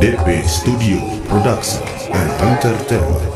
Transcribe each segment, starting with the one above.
DP Studio Production and Entertainment.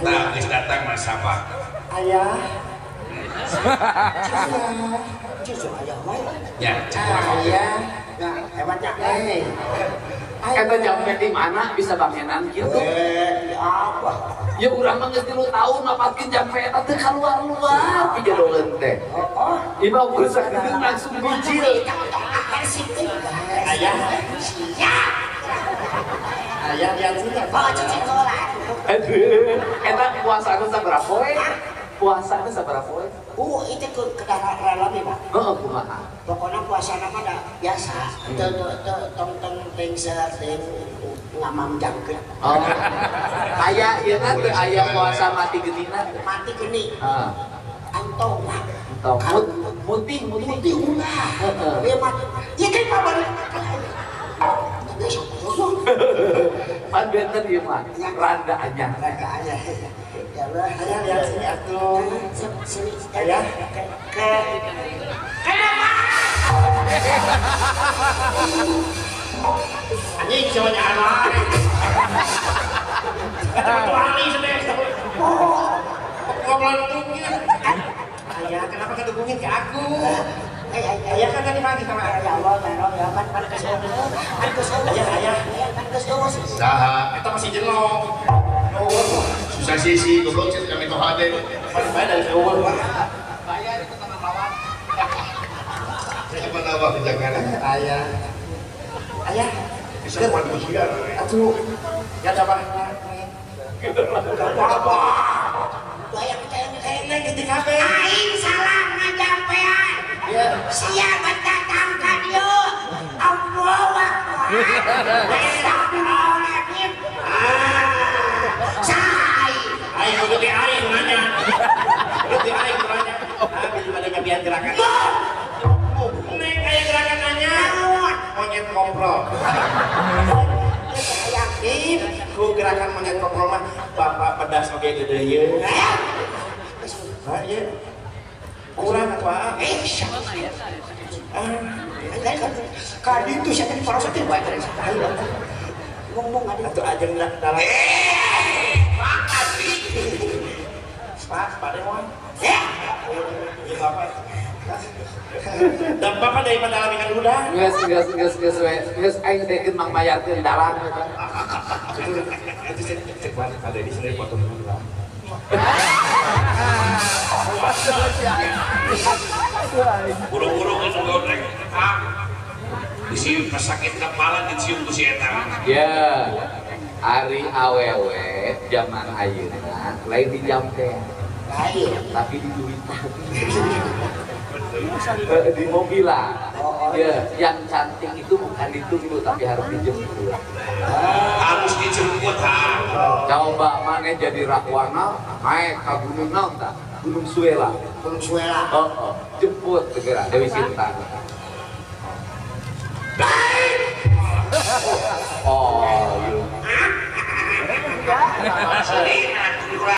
Nah, datang Mas Sapa. Ayah. Cucu ayah mana? Ya, ayah. Nah, hebatnya ini. Eta jamnya di mana bisa bangenan gitu? Apa? Ya urang mah geus 3 tahun mapatkeun jampe eta teh kaluar-luar pijodoleun teh. Oh, Imah usah kitu langsung bujil. ayah. Ayah lihat sini. Oh, cucu sekolah. Aduh, eta puasana sabaraha poe? Puasana sabaraha poe? Itu ke daerah ralami, Pak. Heeh, kumaha? Pokoknya puasana mah da biasa. Tong teng ngamam jangkeun. Oh. Aya ieu teh teu aya puasa mati geuninna. Mati geni. Heeh. Antong. Tong muting. Ulah. Heeh. Dia mati. Ieu teh pabari. Pan benten ieu mah randa anyar. Ya Allah, ayah lihat sini atuh. Sini, ayah. Kenapa? Anjing semuanya anak. Tuani sebenarnya. Oh, ngobrol tunggu. Ayah, kenapa kedukungin ke aku? Ayah kan tadi pagi sama ayah. Ya Allah, ya kan kesel. Ayah, kan kesel. Saha, eta masih jenong. Susah sisi, goblok cek kami toh ade. Bayar dari awal. Bayar itu teman lawan. Saya mana apa penjagaan? Ayah. Bisa buat ujian. Atuh, ya ada apa? Apa? Ayah kayaknya gitu kabe. Aing salah ngajampean. Iya. Siapa datang ka dieu? Allahu Akbar. Astagfirullahaladzim. Sai. Aing udah di aing nanya. Udah di aing nanya. Belum ada kabian gerakan. Neng kayak gerakan nanya. Monyet koprol. Saya yakin ku gerakan monyet koprol mah bapak pedas oge gede ieu. Nah, iya. Kurang apa? Kali itu saya tadi parosa teh bae teh ngomong ada atuh ajeng dalam. Pak Adri. Pak Dewan. Ya Bapak. Dan Bapak dari Mandalamingan udah. Geus aing teh mang mayarkeun dalang. Itu cek balik ada di sini foto dulu. Burung-burung itu goreng. Disium sakit kepala disium ku si eta. Ya, ari awewe zaman ayeuna lain di jampe. Tapi di duitan. Di mobilan. Ya, yang cantik itu bukan ditunggu tapi harus dijemput. Harus dijemput ha. Coba maneh jadi rakwana, naik ke gunung naon tah? Gunung Suela. Gunung Suela. Oh, jemput segera Dewi Sinta. Oh, iya.